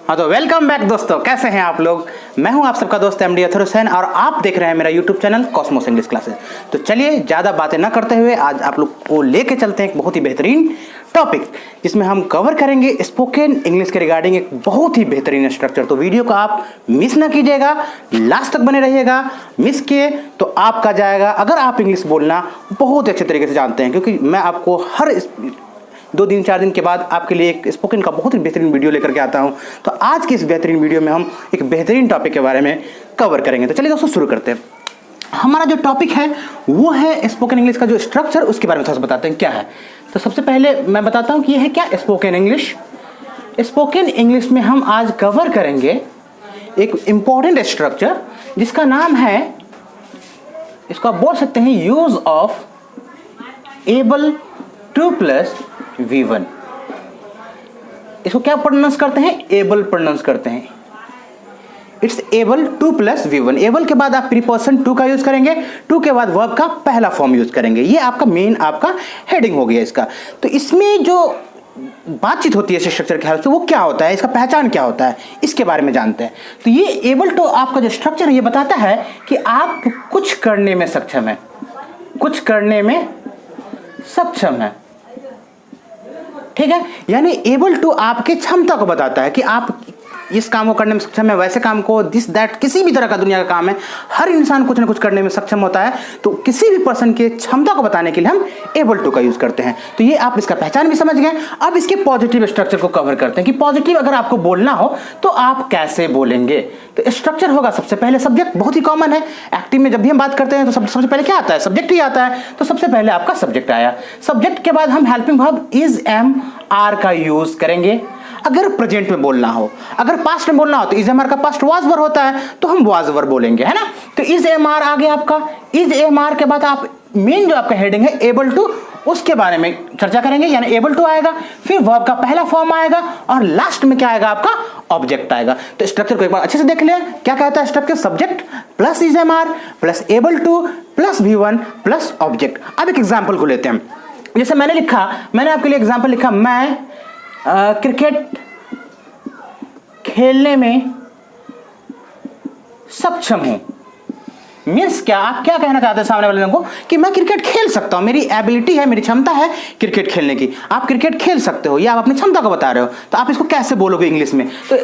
हाँ तो welcome back दोस्तों, कैसे हैं आप लोग। मैं हूं आप सबका दोस्त एमडी अथर हुसैन और आप देख रहे हैं मेरा YouTube channel Cosmos English classes. तो चलिए ज़्यादा बातें ना करते हुए आज आप लोग को लेके चलते हैं एक बहुत ही बेहतरीन टॉपिक जिसमें हम कवर करेंगे स्पोकन इंग्लिश के रिगार्डिंग एक बहुत ही बेहतरीन स्ट्रक्चर। तो वीडियो को आप मिस ना कीजिएगा, लास्ट तक बने रहिएगा। मिस किए तो आपका जाएगा। अगर आप इंग्लिश बोलना बहुत अच्छे तरीके से जानते हैं, क्योंकि मैं आपको हर 2 दिन 4 दिन के बाद आपके लिए एक स्पोकन का बहुत ही बेहतरीन वीडियो लेकर के आता हूं। तो आज की इस बेहतरीन वीडियो में हम एक बेहतरीन टॉपिक के बारे में कवर करेंगे। तो चलिए दोस्तों शुरू करते हैं। हमारा जो टॉपिक है वो है स्पोकन इंग्लिश का जो स्ट्रक्चर, उसके बारे में थोड़ा सा बताते हैं क्या है। तो सबसे पहले मैं बताता हूं कि यह है क्या स्पोकन इंग्लिश। स्पोकन इंग्लिश में हम आज कवर करेंगे एक इंपॉर्टेंट स्ट्रक्चर जिसका नाम है, इसको आप बोल सकते हैं use of able to plus V1। इसको क्या प्रोनाउंस करते हैं? एबल प्रोनाउंस करते हैं। It's able to plus V1। Able के बाद आप प्रीपोजिशन टू का यूज करेंगे, टू के बाद वर्ब का पहला फॉर्म यूज करेंगे। ये आपका मेन आपका हेडिंग हो गया इसका। तो इसमें जो बातचीत होती है इस स्ट्रक्चर के हेल्प से, वो क्या होता है, इसका पहचान क्या होता है, इसके बारे में जानते हैं। तो ये एबल टू आपका जो स्ट्रक्चर है ये बताता है कि आप कुछ करने में सक्षम है, कुछ करने में सक्षम है। ठीक है, यानी एबल टू आपके क्षमता को बताता है कि आप इस काम को करने में सक्षम है, वैसे काम को, दिस दैट, किसी भी तरह का दुनिया का काम है, हर इंसान कुछ ना कुछ करने में सक्षम होता है। तो किसी भी पर्सन के क्षमता को बताने के लिए हम एबल टू का यूज करते हैं। तो ये आप इसका पहचान भी समझ गए। अब इसके पॉजिटिव स्ट्रक्चर को कवर करते हैं कि पॉजिटिव अगर आपको बोलना हो तो आप कैसे बोलेंगे। तो स्ट्रक्चर होगा सबसे पहले सब्जेक्ट, बहुत ही कॉमन है। एक्टिव में जब भी हम बात करते हैं तो सबसे पहले क्या आता है? सब्जेक्ट ही आता है। तो सबसे पहले आपका सब्जेक्ट आया। सब्जेक्ट के बाद हम helping verb is, am, are का यूज करेंगे अगर प्रेजेंट में बोलना हो। अगर पास्ट में बोलना हो तो इज एम आर का पास्ट वाज वर होता है, तो हम वाज वर बोलेंगे, है ना। तो इज एम आर आ गया आपका। इज एम आर के बाद आप मेन जो आपका हेडिंग है एबल टू, उसके बारे में चर्चा करेंगे, यानी एबल टू आएगा, फिर वर्ब का पहला फॉर्म आएगा और लास्ट में क्या आएगा? आपका ऑब्जेक्ट आएगा। तो स्ट्रक्चर को एक बार अच्छे से देख लें। क्या कहता है structure? Subject plus is am are plus able to plus V1 plus object. अब एक एग्जाम्पल को लेते हैं। जैसे मैंने आपके लिए एग्जाम्पल लिखा, मैं क्रिकेट खेलने में सक्षम हूं। मीन्स क्या? आप क्या कहना चाहते हैं सामने वाले को कि मैं क्रिकेट खेल सकता हूं, मेरी एबिलिटी है, मेरी क्षमता है क्रिकेट खेलने की। आप क्रिकेट खेल सकते हो, या आप अपनी क्षमता को बता रहे हो। तो आप इसको कैसे बोलोगे इंग्लिश में? तो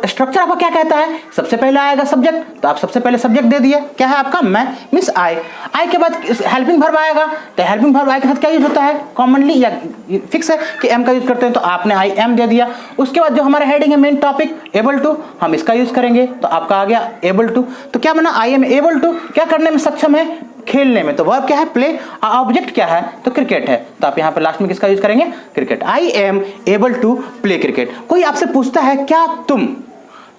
स्ट्रक्चर आपका क्या कहता है? सबसे पहले आएगा सब्जेक्ट, तो आप सबसे पहले सब्जेक्ट दे दिया, क्या है आपका? मैं, मीन्स आई। आई के बाद हेल्पिंग वर्ब आएगा। तो हेल्पिंग वर्ब आई के साथ क्या यूज होता है? कॉमनली या फिक्स है कि एम का यूज करते हैं, तो आपने आई एम दे दिया। उसके बाद जो हमारा हेडिंग है मेन टॉपिक एबल टू, हम इसका यूज करेंगे, तो आपका आ गया एबल टू। तो क्या बना? आई एम एबल टू, क्या करने में सक्षम है? खेलने में। तो वर्ब क्या है? प्ले। ऑब्जेक्ट क्या है? तो क्रिकेट है। तो आप यहां पर लास्ट में किसका यूज करेंगे? Cricket. I am able to play cricket. कोई आपसे पूछता है क्या तुम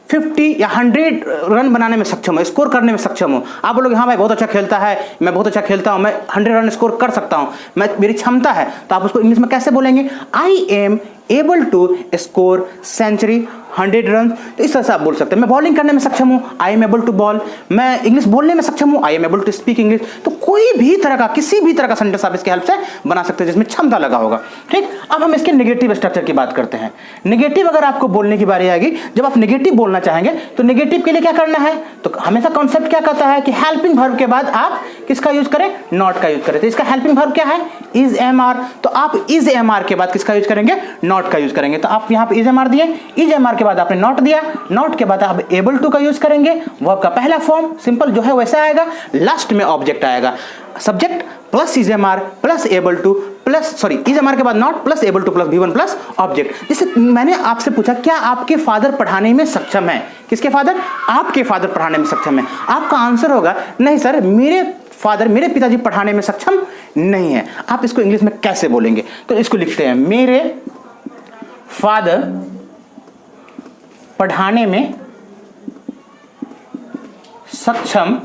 50 या 100 रन बनाने में सक्षम हो, स्कोर करने में सक्षम हो? आप बोलोगे हाँ भाई बहुत अच्छा खेलता है, मैं बहुत अच्छा खेलता हूं, मैं 100 रन स्कोर कर सकता हूं, मैं मेरी क्षमता है। तो आप उसको इंग्लिश में कैसे बोलेंगे? I am able to score century 100 run. तो इस तरह से आप बोल सकते हैं। मैं बॉलिंग करने में सक्षम हूं, I am able to bowl. मैं इंग्लिश बोलने में सक्षम हूं, I am able to speak English. तो कोई भी तरह का, किसी भी तरह का सेंटेंस आप इसके हेल्प से बना सकते हैं जिसमें क्षमता लगा होगा। ठीक, अब हम इसके नेगेटिव स्ट्रक्चर की बात करते हैं। नेगेटिव अगर आपको बोलने की बारी आएगी, जब आप नेगेटिव बोलना चाहेंगे तो नेगेटिव के लिए क्या करना है? तो हमेशा कॉन्सेप्ट क्या कहता है कि हेल्पिंग वर्ब के बाद आप किसका यूज करें? नॉट का यूज करें। तो इसका हेल्पिंग वर्ब क्या है? Is am are. तो आप इज एम आर के बाद किसका यूज करेंगे? नॉट का यूज करेंगे। तो आप यहां पे इज एम आर दिए, इज एम आर के बाद आपने नॉट दिया, नॉट के बाद आप एबल टू का यूज करेंगे, वर्ब का पहला फॉर्म सिंपल जो है वैसा आएगा, लास्ट में ऑब्जेक्ट आएगा। Subject plus is am are plus able to plus, sorry, is am are के बाद not plus able to plus V1 plus object. जैसे मैंने आपसे पूछा क्या आपके फादर पढ़ाने में सक्षम है? किसके फादर? आपके फादर पढ़ाने में सक्षम है। आपका आंसर होगा नहीं सर, मेरे पिताजी पढ़ाने में सक्षम नहीं है। आप इसको इंग्लिश में कैसे बोलेंगे? तो इसको लिखते हैं, मेरे फादर पढ़ाने में सक्षम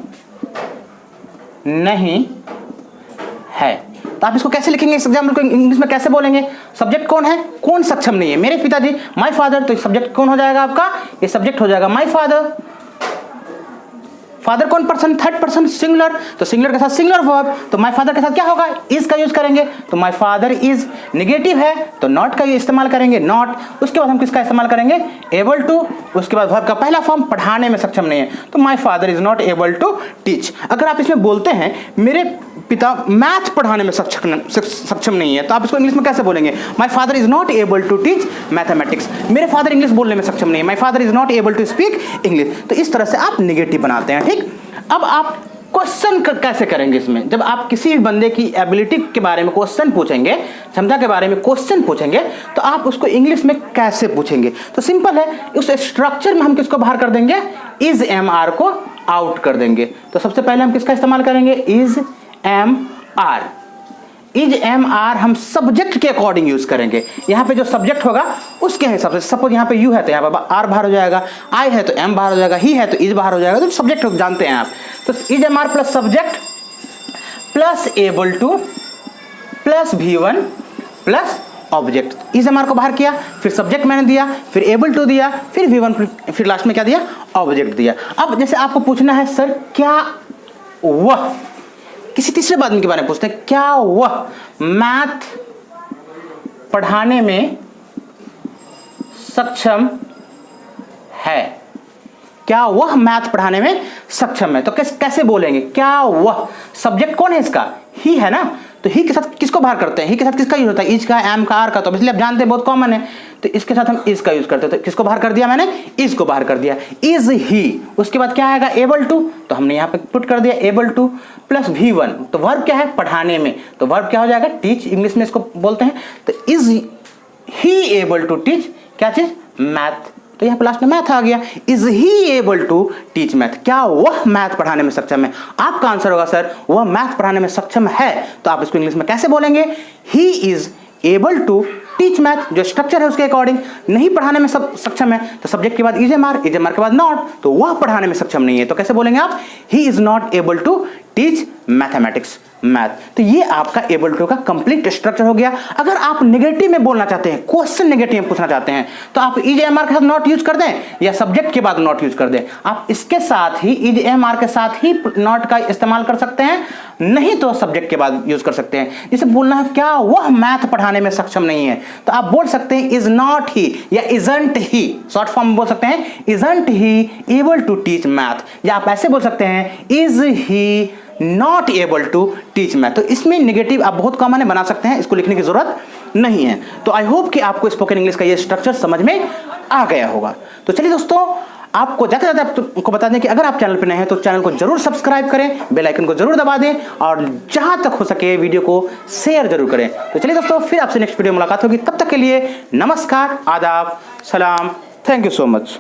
नहीं है। तो आप इसको कैसे लिखेंगे? इस एग्जाम्पल को इंग्लिश में कैसे बोलेंगे? सब्जेक्ट कौन है? कौन सक्षम नहीं है? मेरे पिताजी, माय फादर। तो सब्जेक्ट कौन हो जाएगा आपका? ये सब्जेक्ट हो जाएगा माय फादर। फादर कौन पर्सन, थर्ड पर्सन सिंगुलर, तो सिंगुलर के साथ सिंगुलर वर्ब, तो माय फादर के साथ क्या होगा, इज का यूज करेंगे, तो माय फादर इज। नेगेटिव है तो नॉट का इस्तेमाल करेंगे, नॉट। उसके बाद हम किसका इस्तेमाल करेंगे, एबल टू। उसके बाद वर्ब का पहला फॉर्म, पढ़ाने में सक्षम नहीं है, तो my father is not able to teach. अगर आप इसमें बोलते हैं मेरे पिता मैथ पढ़ाने में सक्षम नहीं है, तो आप इसको इंग्लिश में कैसे बोलेंगे, my father is not able to teach mathematics. मेरे फादर इंग्लिश बोलने में सक्षम नहीं है, my father is not able to speak English. तो इस तरह से आप नेगेटिव बनाते हैं, ठीक। अब आप क्वेश्चन कैसे करेंगे इसमें, जब आप किसी भी बंदे की एबिलिटी के बारे में क्वेश्चन पूछेंगे, क्षमता के बारे में क्वेश्चन पूछेंगे, तो आप उसको इंग्लिश में कैसे पूछेंगे। तो सिंपल है, उस स्ट्रक्चर में हम किसको बाहर कर देंगे, इज एम आर को आउट कर देंगे। तो सबसे पहले हम किसका इस्तेमाल करेंगे, is am are. Is am are हम सब्जेक्ट के अकॉर्डिंग यूज करेंगे। यहाँ पे जो सब्जेक्ट होगा उसके हिसाब से, सपोज यहाँ पे यू है तो यहाँ पे आर बाहर हो जाएगा, आई है तो एम बाहर हो जाएगा, ही है तो इज बाहर हो जाएगा, तो सब्जेक्ट जानते हैं आप। तो is am are plus subject plus able to plus V1 plus object. Is am are को बाहर किया, फिर सब्जेक्ट मैंने दिया, फिर एबल टू दिया, फिर V1, फिर लास्ट में क्या दिया, ऑब्जेक्ट दिया। अब जैसे आपको पूछना है सर क्या वह, किसी तीसरे आदमी के बारे में पूछते हैं, क्या वह मैथ पढ़ाने में सक्षम है, क्या वह मैथ पढ़ाने में सक्षम है। तो कैसे बोलेंगे, क्या वह, सब्जेक्ट कौन है इसका, ही है ना, तो ही के साथ किसको बाहर करते हैं, ही के साथ किसका यूज होता है, इज का, एम का, आर का, तो इसलिए आप जानते हैं बहुत कॉमन है, तो इसके साथ हम इज का यूज करते हैं। तो किसको बाहर कर दिया मैंने, इज को बाहर कर दिया, इज ही। उसके बाद क्या आएगा, एबल टू, तो हमने यहाँ पे पुट कर दिया एबल टू प्लस V1, तो वर्ब क्या है, पढ़ाने में, तो वर्ब क्या हो जाएगा, टीच, इंग्लिश में इसको बोलते हैं। तो is he able to teach क्या चीज, मैथ, तो यहाँ पे लास्ट में मैथ आ गया, is he able to teach math, क्या वह मैथ पढ़ाने में सक्षम है। आपका आंसर होगा सर वह मैथ पढ़ाने में सक्षम है, तो आप इसको इंग्लिश में कैसे बोलेंगे, he is able to teach math, जो स्ट्रक्चर है उसके अकॉर्डिंग। नहीं पढ़ाने में सक्षम है, तो सब्जेक्ट के बाद इज एम आर के बाद नॉट, तो वह पढ़ाने में सक्षम नहीं है, तो कैसे बोलेंगे आप, he is not able to teach mathematics, math. तो ये आपका एबल टू का कंप्लीट स्ट्रक्चर हो गया। अगर आप नेगेटिव में बोलना चाहते हैं, क्वेश्चन नेगेटिव में पूछना चाहते हैं, तो आप इज एम आर के साथ नॉट यूज कर दें या सब्जेक्ट के बाद नॉट यूज कर दें। आप इसके साथ ही इज एम आर के साथ ही नॉट का इस्तेमाल कर सकते हैं, नहीं तो सब्जेक्ट के बाद यूज कर सकते हैं। जैसे बोलना है क्या वह मैथ पढ़ाने में सक्षम नहीं है, तो आप बोल सकते हैं इज नॉट ही या इजंट ही, शॉर्ट फॉर्म में बोल सकते हैं isn't he able to teach math, या आप ऐसे बोल सकते हैं is he not able to teach math. तो इसमें नेगेटिव आप बहुत कॉमन है, बना सकते हैं, इसको लिखने की जरूरत नहीं है। तो आई होप कि आपको स्पोकन इंग्लिश का ये स्ट्रक्चर समझ में आ गया होगा। तो चलिए दोस्तों, आपको ज़्यादा से ज़्यादा आपको बता दें कि अगर आप चैनल पर नए हैं तो चैनल को जरूर सब्सक्राइब करें, बेल आइकन को जरूर दबा दें, और जहां तक हो सके वीडियो को शेयर जरूर करें। तो चलिए दोस्तों, फिर आपसे नेक्स्ट वीडियो मुलाकात होगी, तब तक के लिए नमस्कार, आदाब, सलाम, थैंक यू सो मच।